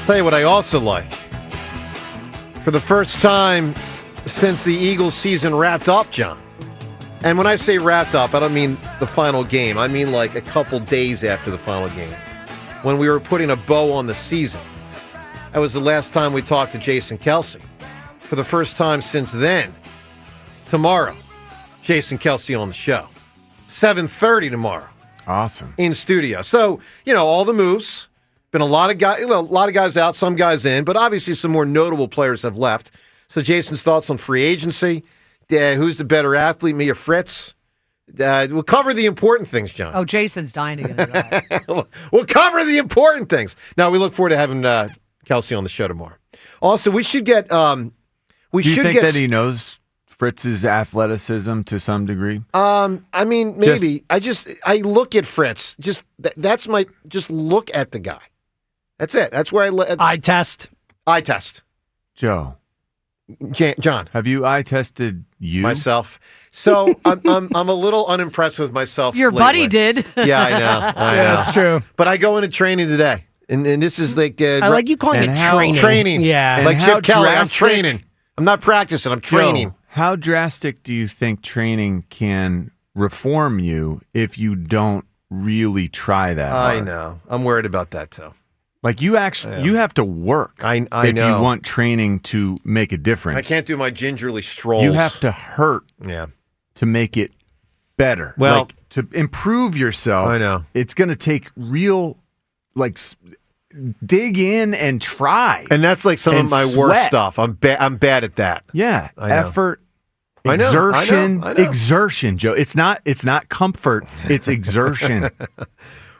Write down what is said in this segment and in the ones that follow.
Tell you what I also like. For the first time since the Eagles season wrapped up, John. And when I say wrapped up, I don't mean the final game. I mean like a couple days after the final game. When we were putting a bow on the season. That was the last time we talked to Jason Kelce. For the first time since then. Tomorrow, Jason Kelce on the show. 7:30 tomorrow. Awesome. In studio. So, all the moves. Been a lot of guys out, some guys in, but obviously some more notable players have left. So Jason's thoughts on free agency. Who's the better athlete, me or Fritz? We'll cover the important things, John. Oh, Jason's dying to get into that. We'll cover the important things. Now, we look forward to having Kelce on the show tomorrow. Also, we should get... Do you think that he knows Fritz's athleticism to some degree? I mean, maybe. I look at Fritz. Just look at the guy. That's it. That's where eye test. Eye test. Joe. John. Have you eye tested myself? So I'm a little unimpressed with myself. Your lately. buddy did. Yeah, I know. Yeah, that's true. But I go into training today, and this is like I like you calling it training. Training. Yeah, like Chip Kelly. I'm training. I'm not practicing. I'm training. Joe, how drastic do you think training can reform you if you don't really try that hard? I know. I'm worried about that too. Like you have to work. I if know. you want training to make a difference. I can't do my gingerly strolls. You have to hurt. Yeah. To make it better. Well, like, to improve yourself. I know. It's going to take real, dig in and try. And that's like some of my worst stuff. I'm bad at that. Yeah. Effort. I know. Exertion. I know. Exertion, Joe. It's not comfort. It's exertion.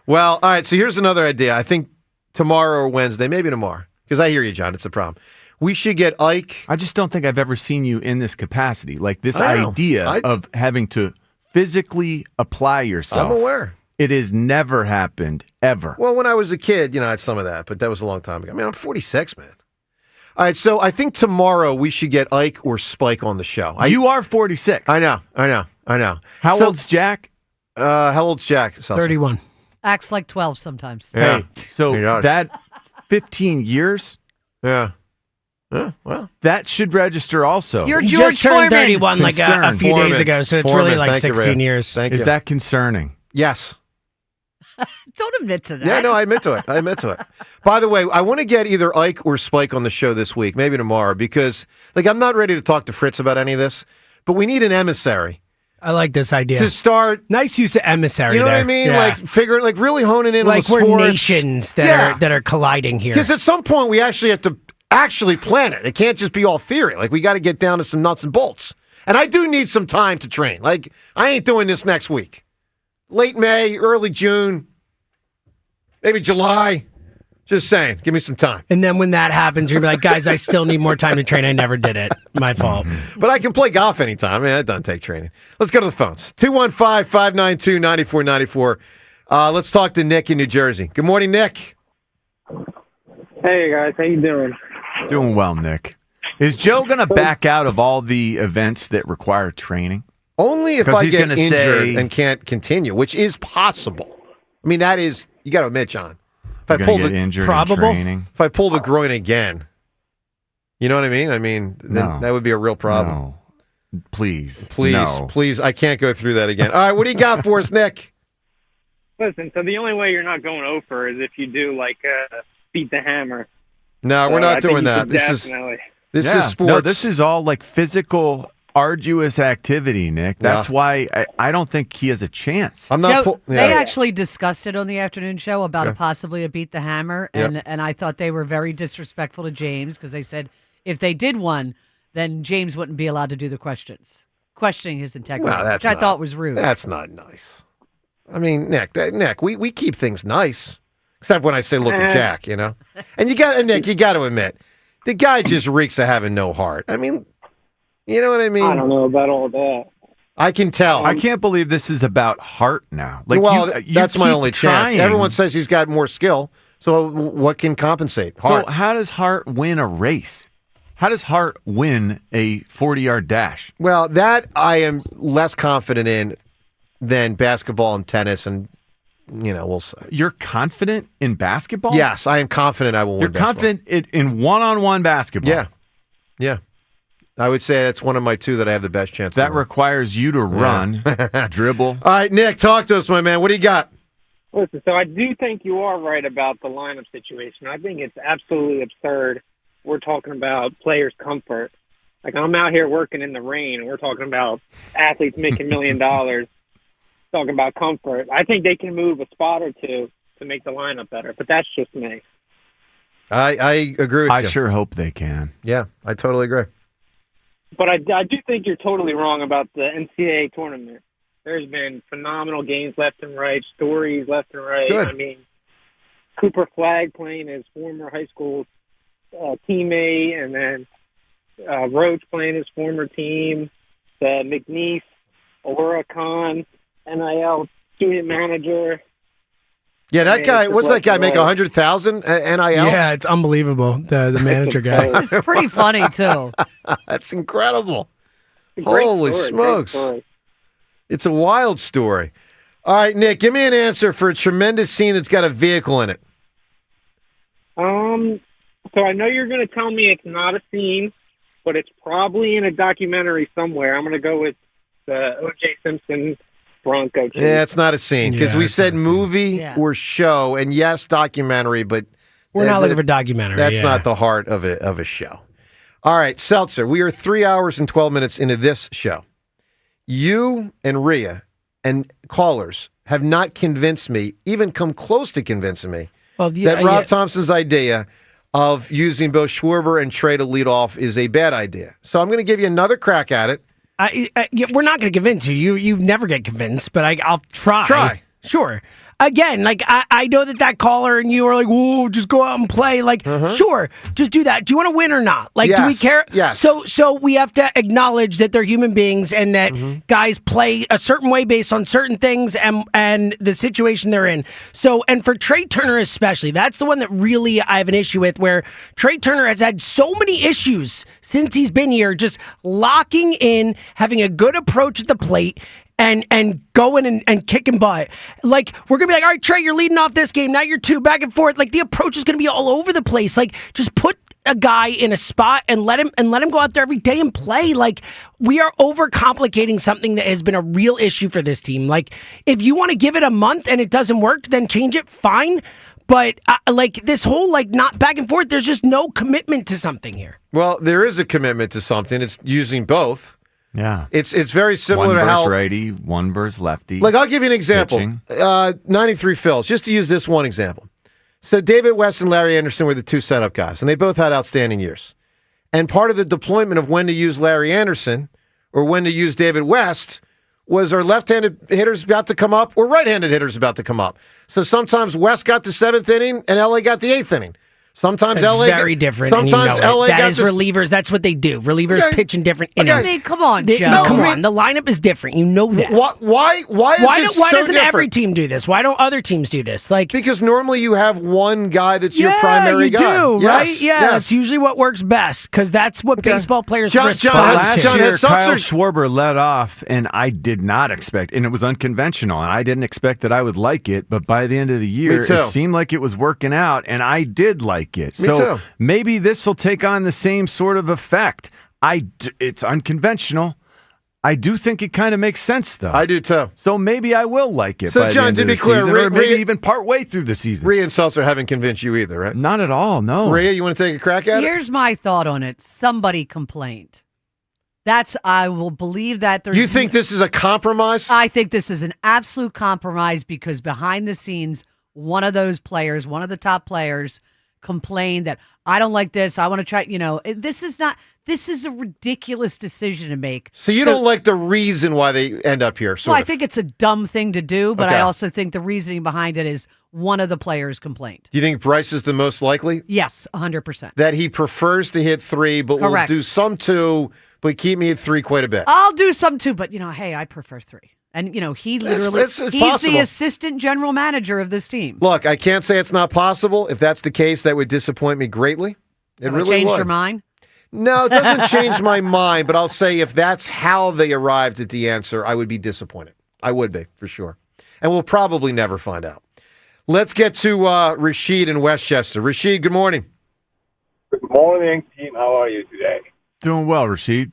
Well, all right. So here's another idea. I think tomorrow or Wednesday, maybe tomorrow, because I hear you, John. It's a problem. We should get Ike. I just don't think I've ever seen you in this capacity. Like this idea of having to physically apply yourself. I'm aware. It has never happened, ever. Well, when I was a kid, I had some of that, but that was a long time ago. I mean, I'm 46, man. All right, so I think tomorrow we should get Ike or Spike on the show. You are 46. I know. How old's Jack? How old's Jack? 31. Acts like 12 sometimes. Yeah. Hey, so that 15 years? Yeah. Well, that should register also. You're He George just turned Foreman. 31 like a few days ago, so it's really like 16 years. Thank you. Is that concerning? Yes. Don't admit to that. Yeah, no, I admit to it. By the way, I want to get either Ike or Spike on the show this week, maybe tomorrow, because I'm not ready to talk to Fritz about any of this, but we need an emissary. I like this idea. To start. Nice use of emissary. You know there. what I mean? Yeah. Really honing in on the sports. Like we're nations that are colliding here. Because at some point we actually have to plan it. It can't just be all theory. We got to get down to some nuts and bolts. And I do need some time to train. I ain't doing this next week. Late May, early June, maybe July. Just saying. Give me some time. And then when that happens, you're going to be like, guys, I still need more time to train. I never did it. My fault. But I can play golf anytime. I mean, that doesn't take training. Let's go to the phones. 215-592-9494. Let's talk to Nick in New Jersey. Good morning, Nick. Hey, guys. How you doing? Doing well, Nick. Is Joe going to back out of all the events that require training? Only if I get injured and can't continue, which is possible. I mean, that is, you got to admit, John. If I pull if I pull the groin again, you know what I mean? I mean, then that would be a real problem. No. Please, I can't go through that again. All right, what do you got for us, Nick? Listen, so the only way you're not going over is if you do beat the hammer. No, we're not doing that. This is sports. No, this is all physical, arduous activity, Nick. That's why I don't think he has a chance. I'm not. They actually discussed it on the afternoon show about possibly a beat the hammer, and I thought they were very disrespectful to James because they said if they did one, then James wouldn't be allowed to do the questioning his integrity, which I thought was rude. That's not nice. I mean, Nick, we keep things nice, except when I say look at Jack, And you got to admit, the guy just reeks of having no heart. I mean. You know what I mean? I don't know about all that. I can tell. I can't believe this is about heart now. That's my only chance. Everyone says he's got more skill, so what can compensate? Heart. So how does Hart win a race? How does Hart win a 40-yard dash? Well, that I am less confident in than basketball and tennis and we'll see. You're confident in basketball? Yes, I am confident I will win You're basketball. confident in one-on-one basketball? Yeah. I would say that's one of my two that I have the best chance That to win. requires you to run, dribble. All right, Nick, talk to us, my man. What do you got? Listen, so I do think you are right about the lineup situation. I think it's absolutely absurd. We're talking about players' comfort. Like, I'm out here working in the rain, and we're talking about athletes making $1 million, talking about comfort. I think they can move a spot or two to make the lineup better, but that's just me. I agree with you. I sure hope they can. Yeah, I totally agree. But I do think you're totally wrong about the NCAA tournament. There's been phenomenal games left and right, stories left and right. Good. I mean, Cooper Flagg playing his former high school teammate, and then Roach playing his former team, the McNeese, Aurora Khan, NIL student manager. Yeah, that guy. What's that guy make? 100,000 NIL? Yeah, it's unbelievable. The manager guy. It's pretty funny, too. That's incredible. Great Holy story, smokes! great story. It's a wild story. All right, Nick, give me an answer for a tremendous scene that's got a vehicle in it. So I know you're going to tell me it's not a scene, but it's probably in a documentary somewhere. I'm going to go with the O.J. Simpson Bronco chase. Yeah, it's not a scene because Yeah, we it's said not a scene. movie Yeah. or show, and yes, documentary, but We're not looking for documentary. that's yeah. not the heart of a show. All right, Seltzer, we are 3 hours and 12 minutes into this show. You and Rhea and callers have not convinced me, even come close to convincing me, that Rob Thompson's idea of using both Schwarber and Trea to lead off is a bad idea. So I'm going to give you another crack at it. We're not going to convince you. You never get convinced, but I'll try. Try. Sure. Again, like I know that caller and you are like, whoa, just go out and play. Like, sure, just do that. Do you want to win or not? Like, do we Yes, care? yes. So we have to acknowledge that they're human beings and that guys play a certain way based on certain things and the situation they're in. So, and for Trea Turner especially, that's the one that really I have an issue with, where Trea Turner has had so many issues since he's been here, just locking in, having a good approach at the plate, and going and kicking butt. Like, we're going to be like, all right, Trea, you're leading off this game. Now you're two, back and forth. Like, the approach is going to be all over the place. Like, just put a guy in a spot and let him go out there every day and play. Like, we are overcomplicating something that has been a real issue for this team. Like, if you want to give it a month and it doesn't work, then change it, fine. But like, this whole like not back and forth, there's just no commitment to something here. Well, there is a commitment to something. It's using both. Yeah. It's very similar one to how versus righty, one versus lefty. Like, I'll give you an example. Pitching. 93 Phils, just to use this one example. So David West and Larry Anderson were the two setup guys, and they both had outstanding years. And part of the deployment of when to use Larry Anderson or when to use David West was our left-handed hitters about to come up or right-handed hitters about to come up. So sometimes West got the 7th inning and LA got the 8th inning. Sometimes That's LA very different. Sometimes and you know LA that got is this, relievers. That's what they do. Relievers pitch in different innings. I mean, come on, They- Joe. no, come I mean- on. The lineup is different. You know that. Why Doesn't every team do this? Why don't other teams do this? Like, Because normally you have one guy that's your yeah, primary you guy. do, Yes, right? Yeah, yes. that's usually what works best because that's what baseball players John respond has- Last to. John year, has Kyle Seltzer- Schwarber led off, and I did not expect, and it was unconventional, and I didn't expect that I would like it, but by the end of the year, Me too. it seemed like it was working out, and I did like it. Me So too. maybe this will take on the same sort of effect. It's unconventional. I do think it kind of makes sense, though. I do too. So maybe I will like it So, by John, the end to of be the clear, season, Rhea- or maybe Rhea- even partway through the season. Rhea and Seltzer haven't convinced you either, right? Not at all, no. Rhea, you want to take a crack at it? Here's my thought on it. Somebody complained. I will believe that there's. You think this is a compromise? I think this is an absolute compromise because behind the scenes, one of those players, one of the top players, complained that I don't like this. I want to try. This is a ridiculous decision to make. so you don't like the reason why they end up here, sort Well, I of. think it's a dumb thing to do, but Okay. I also think the reasoning behind it is one of the players complained. Do you think Bryce is the most likely? Yes, 100%. That he prefers to hit 3, but Correct. will do some 2, but keep me at 3 quite a bit. I'll do some too, but hey, I prefer 3. And he literally it's he's possible. the assistant general manager of this team. Look, I can't say it's not possible. If that's the case, that would disappoint me greatly. It Have I really changed would. your mind? No, it doesn't change my mind, but I'll say if that's how they arrived at the answer, I would be disappointed. I would be, for sure. And we'll probably never find out. Let's get to Rashid in Westchester. Rashid, good morning. Good morning, team. How are you today? Doing well, Rashid.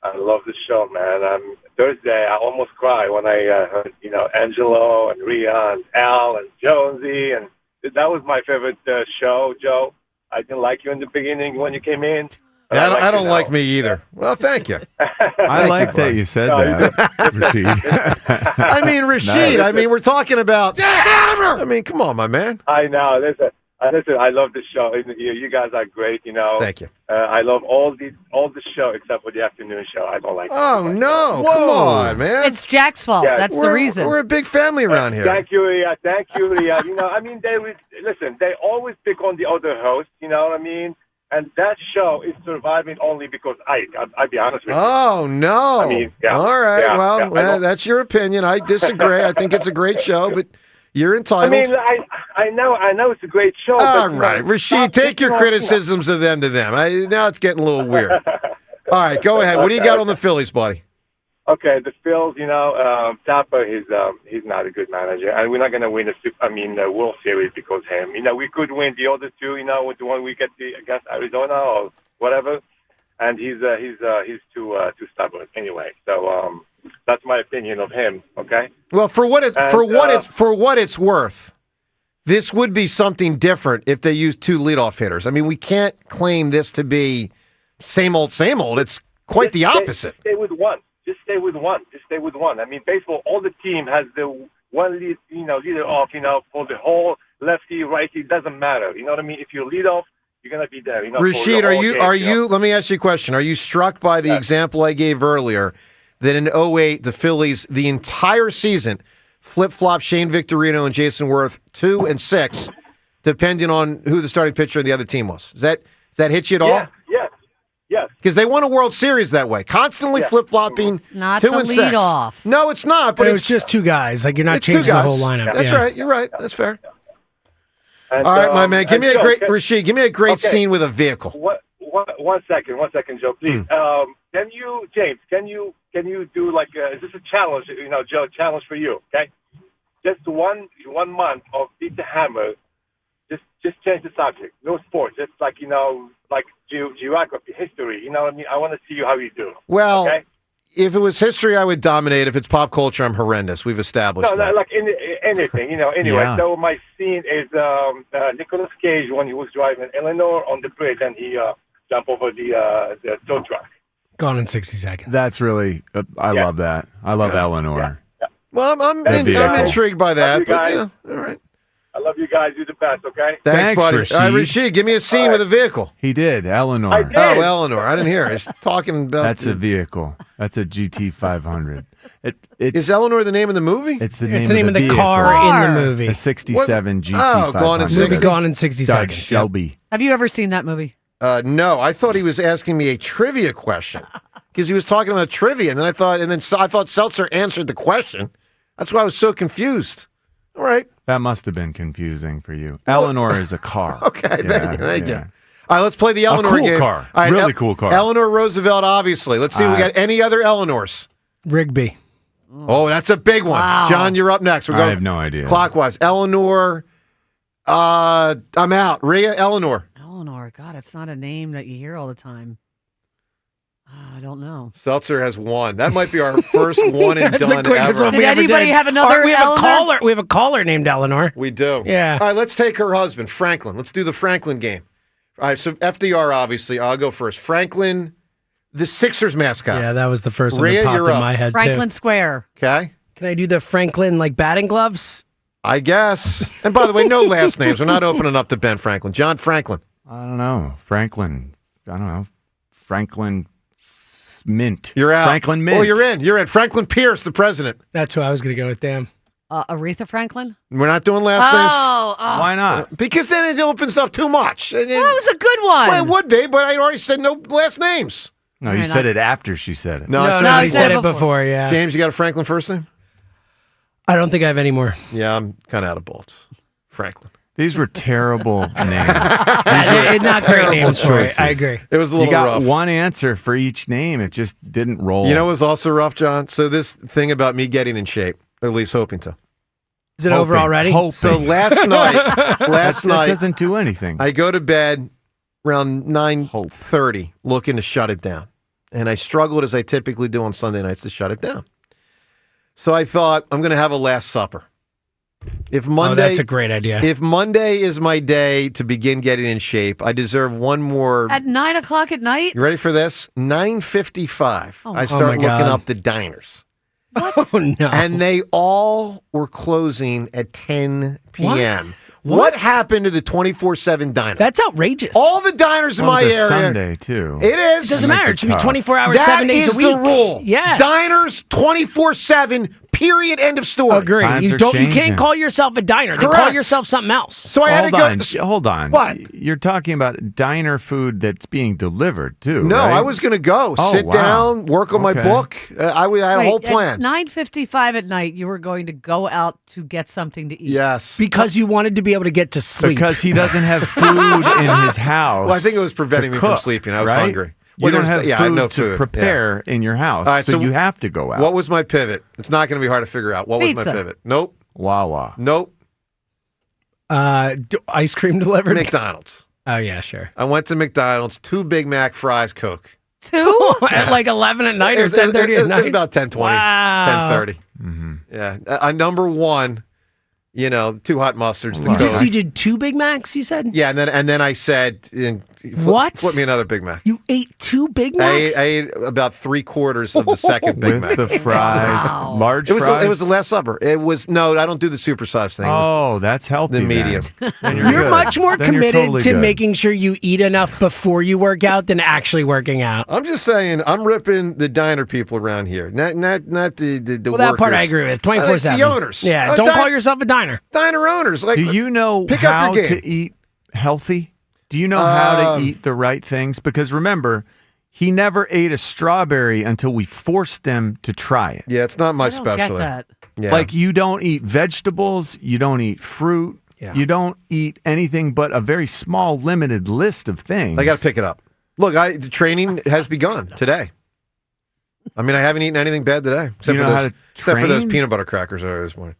I love the show, man. Thursday, I almost cried when I heard, Angelo and Rhea and Al and Jonesy, and that was my favorite show, Joe. I didn't like you in the beginning when you came in. Yeah, I don't like me either. Well, thank you. I like that you said that, Rashid. I mean, Rashid, Nice. We're talking about DeCamara. I mean, come on, my man. I know. Listen, I love the show. You guys are great, Thank you. I love all the show except for the afternoon show. I don't like it. Oh, no. Come on, man. It's Jack's fault. Yeah, That's the reason. We're a big family around here. Thank you, Rhea. They always pick on the other host, you know what I mean? And that show is surviving only because I'll be honest with you. Oh, no. I mean, yeah. All right. Yeah, well, yeah, that's your opinion. I disagree. I think it's a great show, but you're entitled. I mean, I know it's a great show. All but, right. Rashid, take your criticisms of them to them. Now it's getting a little weird. All right. Go ahead. What do you got on the Phillies, buddy? Okay, the Phils, Tampa, he's not a good manager, and we're not going to win the World Series because of him. We could win the other two, with the one we get against Arizona or whatever, and he's too stubborn anyway. So that's my opinion of him. Okay. Well, for what it's worth, this would be something different if they used two leadoff hitters. I mean, we can't claim this to be same old, same old. It's quite the opposite. Stay with one. Just stay with one. I mean, baseball, all the team has the one leader off, for the whole lefty, righty, doesn't matter. You know what I mean? If you lead off, you're going to be there. Rashid, are you, let me ask you a question. Are you struck by the example I gave earlier that in 2008, the Phillies, the entire season, flip-flop Shane Victorino and Jason Worth 2 and 6, depending on who the starting pitcher of the other team was? Does that hit you at all? Yes. Because they won a World Series that way, constantly flip-flopping Not 2 the and 6. leadoff. No, it's not. But But it was just two guys. Like, you're not it's two changing the guys. whole lineup. That's Yeah. right. You're right. That's fair. And, All right, my man. Give me a great Rashid. Give me a great Okay. scene with a vehicle. One second, Joe, please. Can you, James? Can you do like? Is this a challenge? Joe, challenge for you. Okay, just one month of Beat the Hammer. Just change the subject. No sports. Just like geography, history. You know what I mean? I want to see how you do. Well, okay? if it was history, I would dominate. If it's pop culture, I'm horrendous. We've established that. Like anything. Anyway, Yeah. so my scene is Nicolas Cage when he was driving Eleanor on the bridge and he jumped over the tow truck. Gone in 60 seconds. That's really, I love that. I love Eleanor. Yeah. Well, I'm vehicle. intrigued by that. you But, guys. all right. I love you guys. You're the best. Okay. Thanks, buddy. Rashid. All right, Rashid, give me a scene with a vehicle. He did, Eleanor. I did. Oh, Eleanor. I didn't hear. He's talking about. That's a vehicle. That's a GT 500. Is Eleanor the name of the movie? It's the It's name the name of the vehicle. car in the movie. A 67 GT Oh, 500. Gone in 60. Movie Gone in 60 Dodge seconds. Shelby. Have you ever seen that movie? No, I thought he was asking me a trivia question because he was talking about trivia, and then I thought Seltzer answered the question. That's why I was so confused. All right. That must have been confusing for you. Eleanor is a car. Okay, Yeah, thank you. yeah. All right, let's play the Eleanor cool game. car. All right, Really cool car. Eleanor Roosevelt, obviously. Let's see if we got any other Eleanors. Rigby. Oh, that's a big one. Wow. John, you're up next. We're I going have no idea. clockwise. Eleanor, I'm out. Rhea, Eleanor. Eleanor. God, it's not a name that you hear all the time. I don't know. Seltzer has one. That might be our first one and That's the done quickest ever. one Did we ever anybody did. have another We have Eleanor? a caller. We have a caller named Eleanor. We do. Yeah. All right, let's take her husband, Franklin. Let's do the Franklin game. All right, so FDR, obviously. I'll go first. Franklin, the Sixers mascot. Yeah, that was the first one Rhea, that popped you're in up. my head, Franklin too. Square. Okay. Can I do the Franklin, batting gloves? I guess. And by the way, no last names. We're not opening up to Ben Franklin. John Franklin. I don't know. Franklin. I don't know. Franklin Mint. You're out. Franklin Mint. Oh, you're in. You're in. Franklin Pierce, the president. That's who I was going to go with, damn. Aretha Franklin? We're not doing last names. Oh, Why not? Because then it opens up too much. that was a good one. Well, it would be, but I already said no last names. No, you Right, said it after she said it. No, No, I said no, it he before. said it before, yeah. James, you got a Franklin first name? I don't think I have any more. Yeah, I'm kind of out of bolts. Franklin. These were terrible names. It's not great terrible names for it. choices. I agree. It was a You little got rough. one answer for each name. It just didn't roll. You know what was also rough, John? So this thing about me getting in shape, or at least hoping to. Is it over already? Hoping. So last night, That doesn't do anything. I go to bed around 9:30 looking to shut it down. And I struggled, as I typically do on Sunday nights, to shut it down. So I thought, I'm going to have a Last Supper. That's a great idea. If Monday is my day to begin getting in shape, I deserve one more. At 9 o'clock at night? You ready for this? 9:55. I start looking up the diners. What? Oh, no. And they all were closing at 10 p.m. What? What happened to the 24/7 diner? That's outrageous. All the diners in my it's a area. Sunday, too. It is. It doesn't matter. It should be 24 hours, That 7 days is a week. the rule. Yes. Diners 24/7. Period. End of story. Agree. Times You are don't. You changing. can't call yourself a diner. You call Correct. yourself something else. So I had Hold on. What? You're talking about diner food that's being delivered, too, No, right? I was going to go sit wow. down, work on my Okay. book. I had a whole plan. At 9:55 at night, you were going to go out to get something to eat. Yes. Because you wanted to be able to get to sleep. Because he doesn't have food in his house. Well, I think it was preventing me from cook, sleeping. I was right? hungry. You Well, don't there's- have yeah, I had food no to food. prepare in your house, All right, so you have to go out. What was my pivot? It's not going to be hard to figure out. What was Pizza. my pivot? Nope. Wawa. Nope. Ice cream delivered. McDonald's. Oh yeah, sure. I went to McDonald's, 2 Big Mac, fries, Coke. 2? At like 11 at night It or was- 10:30 it at was night. about 10:20, Wow. 10:30. Yeah. Number one, 2 hot mustards. Wow. The So Coke. you did 2 Big Macs, you said? Yeah, and then I said, What? Flip me another Big Mac. You ate 2 Big I Macs? ate about 3/4 of the second Big With Mac. the fries, Wow. large It was fries. the Last Supper. It was I don't do the supersize thing. It was Oh, that's healthy. the medium. Then You're good. much more Then you're committed totally to good. making sure you eat enough before you work out than actually working out. I'm just saying, I'm ripping the diner people around here, not the Well, that part I workers. agree with. 24/7. The owners. Yeah, don't call yourself a diner. Diner owners. Like, Do you know pick up how your game. to eat healthy? Do you know how to eat the right things? Because remember, he never ate a strawberry until we forced him to try it. Yeah, it's not my I don't specialty. get that. Yeah. Like you don't eat vegetables, you don't eat fruit, Yeah. you don't eat anything but a very small, limited list of things. I got to pick it up. Look, the training has begun today. I mean, I haven't eaten anything bad today, you know how to except for those train? peanut butter crackers earlier this morning.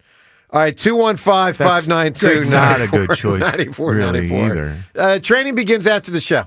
All right, 215-592-9494. That's not a good choice, really, either. Training begins after the show.